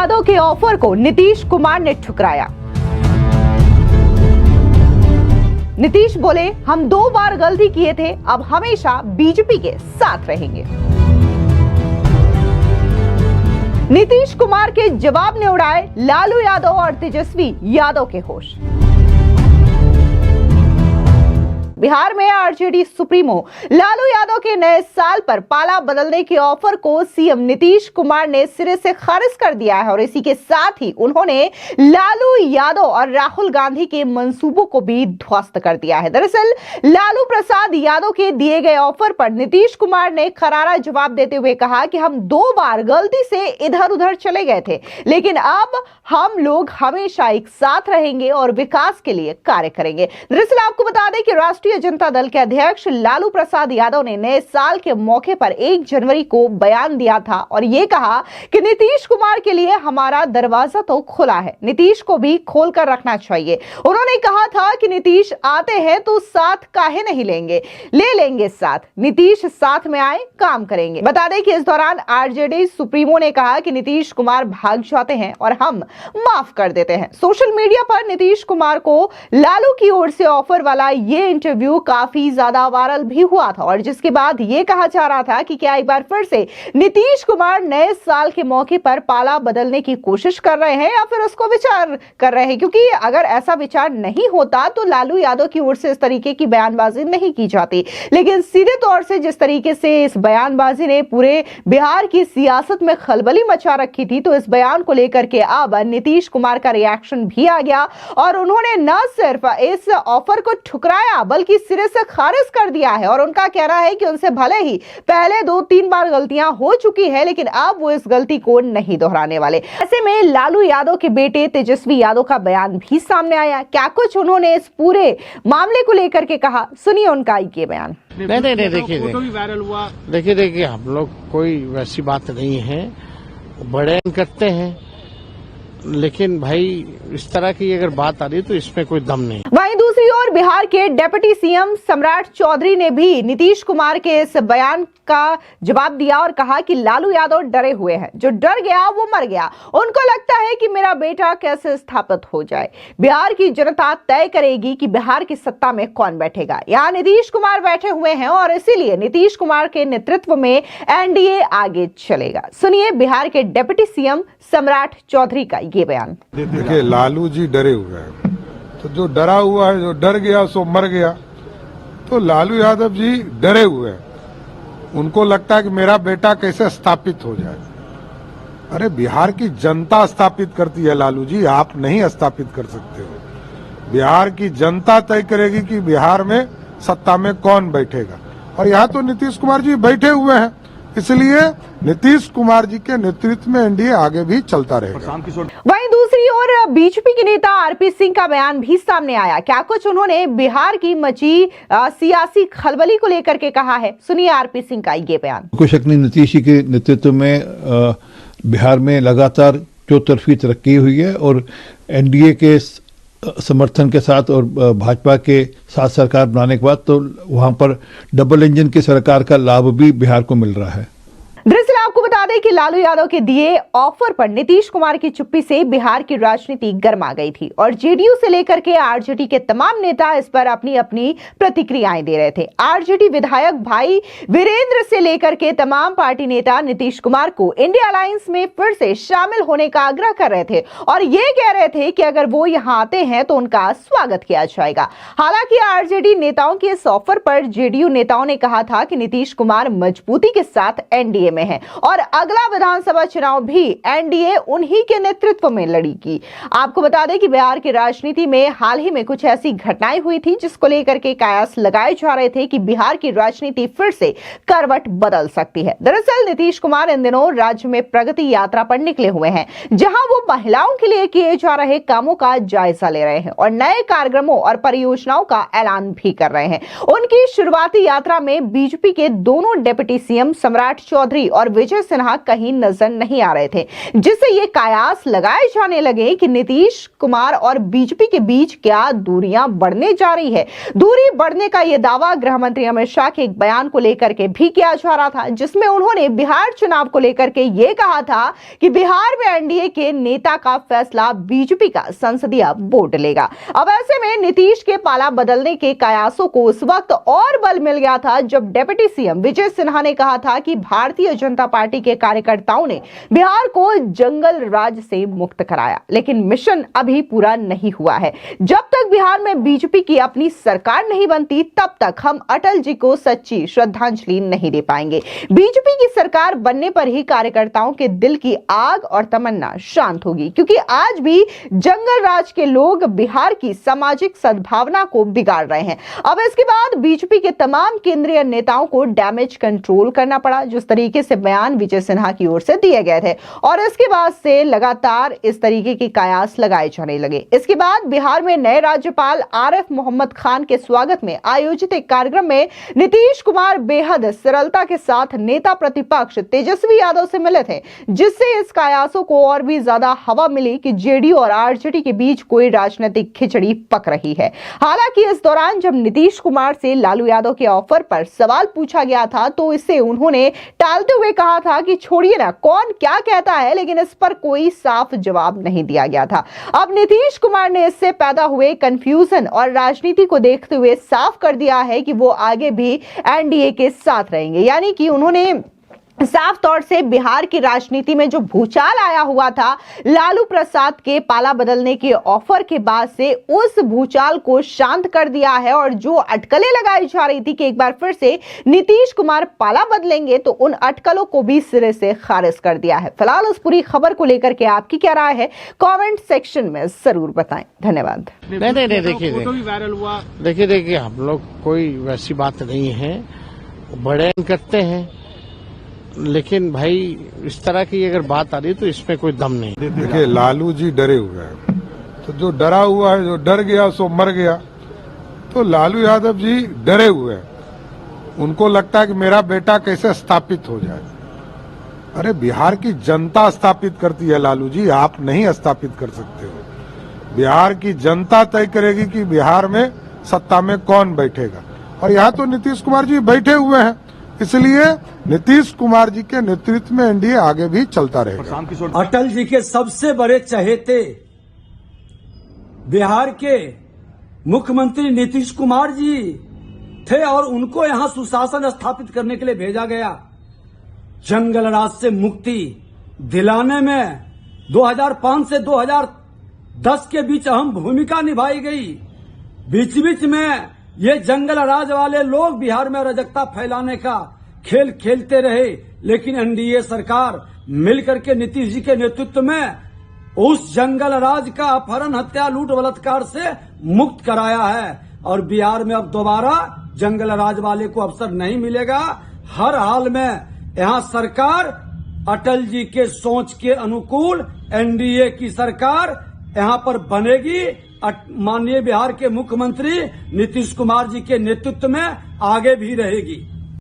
यादव के ऑफर को नीतीश कुमार ने ठुकराया। नीतीश बोले, हम 2 बार गलती किए थे, अब हमेशा बीजेपी के साथ रहेंगे। नीतीश कुमार के जवाब ने उड़ाए लालू यादव और तेजस्वी यादव के होश। बिहार में आरजेडी सुप्रीमो लालू यादव के नए साल पर पाला बदलने के ऑफर को सीएम नीतीश कुमार ने सिरे से खारिज कर दिया है और इसी के साथ ही उन्होंने लालू यादव और राहुल गांधी के मंसूबों को भी ध्वस्त कर दिया है। दरअसल लालू प्रसाद यादव के दिए गए ऑफर पर नीतीश कुमार ने करारा जवाब देते हुए कहा कि हम 2 बार गलती से इधर उधर चले गए थे, लेकिन अब हम लोग हमेशा एक साथ रहेंगे और विकास के लिए कार्य करेंगे। दरअसल आपको बता दें कि राष्ट्रीय जनता दल के अध्यक्ष लालू प्रसाद यादव ने नए साल के मौके पर 1 जनवरी को बयान दिया था और यह कहा कि नीतीश कुमार के लिए हमारा दरवाजा तो खुला है, नीतीश को भी खोलकर रखना चाहिए। उन्होंने कहा था कि नीतीश आते हैं तो साथ काहे नहीं लेंगे, ले लेंगे साथ, नीतीश साथ में आए काम करेंगे। बता दें कि इस दौरान आरजेडी सुप्रीमो ने कहा कि नीतीश कुमार भाग जाते हैं और हम माफ कर देते हैं। सोशल मीडिया पर नीतीश कुमार को लालू की ओर से ऑफर वाला ये इंटरव्यू काफी ज्यादा वायरल भी हुआ था और जिसके बाद ये कहा जा रहा था कि क्या एक बार फिर से नीतीश कुमार नए साल के मौके पर पाला बदलने की कोशिश कर रहे हैं या फिर उसको विचार कर रहे हैं, क्योंकि अगर ऐसा विचार नहीं होता तो लालू यादव की ओर से इस तरीके की बयानबाजी नहीं की जाती। लेकिन सीधे तौर से जिस तरीके से इस बयानबाजी ने पूरे बिहार की सियासत में खलबली मचा रखी थी, तो इस बयान को लेकर के अब नीतीश कुमार का रिएक्शन भी आ गया और उन्होंने न सिर्फ इस ऑफर को ठुकराया बल्कि सिरे से खारिज कर दिया है और उनका कहना है कि उनसे भले ही पहले 2-3 बार गलतियां हो चुकी है, लेकिन अब वो इस गलती को नहीं दोहराने वाले। ऐसे में लालू यादव के बेटे तेजस्वी यादव का बयान भी सामने आया। क्या कुछ उन्होंने इस पूरे मामले को लेकर के कहा, सुनिए उनका ये बयान। नहीं, देखिए हम लोग कोई वैसी बात नहीं है, बड़े करते हैं, लेकिन भाई इस तरह की अगर बात आ रही तो इसमें कोई दम नहीं। वहीं दूसरी ओर बिहार के डिप्टी सीएम सम्राट चौधरी ने भी नीतीश कुमार के इस बयान का जवाब दिया और कहा कि लालू यादव डरे हुए हैं, जो डर गया वो मर गया। उनको लगता है कि मेरा बेटा कैसे स्थापित हो जाए। बिहार की जनता तय करेगी कि बिहार की सत्ता में कौन बैठेगा। यहाँ नीतीश कुमार बैठे हुए हैं और इसीलिए नीतीश कुमार के नेतृत्व में एनडीए आगे चलेगा। सुनिए बिहार के डिप्टी सीएम सम्राट चौधरी का ये बयान। देखिए लालू जी डरे हुए हैं, तो जो डरा हुआ है, जो डर गया सो मर गया। तो लालू यादव जी डरे हुए हैं, उनको लगता है कि मेरा बेटा कैसे स्थापित हो जाए। अरे बिहार की जनता स्थापित करती है लालू जी, आप नहीं स्थापित कर सकते हो। बिहार की जनता तय करेगी कि बिहार में सत्ता में कौन बैठेगा और यहाँ तो नीतीश कुमार जी बैठे हुए हैं, इसलिए नीतीश कुमार जी के नेतृत्व में एनडीए आगे भी चलता रहेगा। वहीं दूसरी ओर बीजेपी के नेता आरपी सिंह का बयान भी सामने आया। क्या कुछ उन्होंने बिहार की मची सियासी खलबली को लेकर के कहा है, सुनिए आरपी सिंह का ये बयान। कोई शक नहीं, नीतीश जी के नेतृत्व में बिहार में लगातार चौतरफी तरक्की हुई है और एनडीए के समर्थन के साथ और भाजपा के साथ सरकार बनाने के बाद तो वहां पर डबल इंजन की सरकार का लाभ भी बिहार को मिल रहा है। दरअसल आपको बता दें कि लालू यादव के दिए ऑफर पर नीतीश कुमार की चुप्पी से बिहार की राजनीति गर्मा गई थी और जेडीयू से लेकर के आरजेडी के तमाम नेता इस पर अपनी अपनी प्रतिक्रियाएं दे रहे थे। आरजेडी विधायक भाई वीरेंद्र से लेकर के तमाम पार्टी नेता नीतीश कुमार को इंडिया अलायंस में फिर से शामिल होने का आग्रह कर रहे थे और ये कह रहे थे कि अगर वो यहाँ आते हैं तो उनका स्वागत किया जाएगा। हालांकि आरजेडी नेताओं के इस ऑफर पर जेडीयू नेताओं ने कहा था कि नीतीश कुमार मजबूती के साथ एनडीए में है और अगला विधानसभा चुनाव भी एनडीए उन्हीं के नेतृत्व में लड़ेगी। आपको बता दें कि बिहार की राजनीति में हाल ही में कुछ ऐसी घटनाएं हुई थी जिसको लेकर के कयास लगाए जा रहे थे कि बिहार की राजनीति फिर से करवट बदल सकती है। दरअसल नीतीश कुमार इन दिनों राज्य में प्रगति यात्रा पर निकले हुए हैं, जहां वो महिलाओं के लिए किए जा रहे कामों का जायजा ले रहे हैं और नए कार्यक्रमों और परियोजनाओं का ऐलान भी कर रहे हैं। उनकी शुरुआती यात्रा में बीजेपी के दोनों डिप्टी सीएम सम्राट चौधरी सुप्री और विजय सिन्हा कहीं नजर नहीं आ रहे थे, जिससे ये कयास लगाए जाने लगे कि नीतीश कुमार और बीजेपी के बीच क्या दूरियां बढ़ने जा रही है। दूरी बढ़ने का यह दावा गृह मंत्री अमित शाह के एक बयान को लेकर के भी किया जा रहा था, जिसमें उन्होंने बिहार चुनाव को लेकर के यह कहा था कि बिहार में एनडीए के नेता का फैसला बीजेपी का संसदीय बोर्ड लेगा। अब ऐसे में नीतीश के पाला बदलने के कयासों को उस वक्त और बल मिल गया था जब डिप्टी सीएम विजय सिन्हा ने कहा था कि भारतीय जनता पार्टी के कार्यकर्ताओं ने बिहार को जंगल राज से मुक्त कराया, लेकिन मिशन अभी पूरा नहीं हुआ है। जब तक बिहार में बीजेपी की अपनी सरकार नहीं बनती, तब तक हम अटल जी को सच्ची श्रद्धांजलि नहीं दे पाएंगे। बीजेपी की सरकार बनने पर ही कार्यकर्ताओं के दिल की आग और तमन्ना शांत होगी, क्योंकि आज भी जंगल राज के लोग बिहार की सामाजिक सद्भावना को बिगाड़ रहे हैं। अब इसके बाद बीजेपी के तमाम केंद्रीय नेताओं को डैमेज कंट्रोल करना पड़ा, जिस तरीके से बयान विजय सिन्हा की ओर से दिए गए थे, और इसके बाद से लगातार इस तरीके के कयास लगाए जाने लगे। इसके बाद बिहार में नए राज्यपाल आरिफ मोहम्मद खान के स्वागत में आयोजित एक कार्यक्रम में नीतीश कुमार बेहद सरलता के साथ नेता प्रतिपक्ष तेजस्वी यादव से मिले थे, जिससे इस कयासों को और भी ज्यादा हवा मिली कि जेडीयू और आरजेडी के बीच कोई राजनीतिक खिचड़ी पक रही है। हालांकि इस दौरान जब नीतीश कुमार से लालू यादव के ऑफर पर सवाल पूछा गया था, तो इसे उन्होंने टालते हुए कहा था कि छोड़िए ना, कौन क्या कहता है, लेकिन इस पर कोई साफ जवाब नहीं दिया गया था। अब नीतीश कुमार ने इससे पैदा हुए कंफ्यूजन और राजनीति को देखते हुए साफ कर दिया है कि वो आगे भी एनडीए के साथ रहेंगे, यानी कि उन्होंने साफ तौर से बिहार की राजनीति में जो भूचाल आया हुआ था लालू प्रसाद के पाला बदलने के ऑफर के बाद से, उस भूचाल को शांत कर दिया है। और जो अटकलें लगाई जा रही थी कि एक बार फिर से नीतीश कुमार पाला बदलेंगे, तो उन अटकलों को भी सिरे से खारिज कर दिया है। फिलहाल उस पूरी खबर को लेकर के आपकी क्या राय है, कमेंट सेक्शन में जरूर बताएं। धन्यवाद। नहीं देखिए हम लोग कोई वैसी बात नहीं है, बड़े करते हैं, लेकिन भाई इस तरह की अगर बात आ रही है तो इसमें कोई दम नहीं। देखिए लालू जी डरे हुए हैं, तो जो डरा हुआ है, जो डर गया सो मर गया। तो लालू यादव जी डरे हुए हैं, उनको लगता है कि मेरा बेटा कैसे स्थापित हो जाए। अरे बिहार की जनता स्थापित करती है लालू जी, आप नहीं स्थापित कर सकते हो। बिहार की जनता तय करेगी कि बिहार में सत्ता में कौन बैठेगा, और यहाँ तो नीतीश कुमार जी बैठे हुए हैं, इसलिए नीतीश कुमार जी के नेतृत्व में एनडीए आगे भी चलता रहेगा। अटल जी के सबसे बड़े चहेते बिहार के मुख्यमंत्री नीतीश कुमार जी थे, और उनको यहां सुशासन स्थापित करने के लिए भेजा गया। जंगल राज से मुक्ति दिलाने में 2005 से 2010 के बीच अहम भूमिका निभाई गई। बीच बीच में ये जंगल राज वाले लोग बिहार में अराजकता फैलाने का खेल खेलते रहे, लेकिन एनडीए सरकार मिलकर के नीतीश जी के नेतृत्व में उस जंगल राज का अपहरण, हत्या, लूट, बलात्कार से मुक्त कराया है। और बिहार में अब दोबारा जंगल राज वाले को अवसर नहीं मिलेगा। हर हाल में यहाँ सरकार अटल जी के सोच के अनुकूल एनडीए की सरकार यहाँ पर बनेगी। माननीय बिहार के मुख्यमंत्री नीतीश कुमार जी के नेतृत्व में आगे भी रहेगी।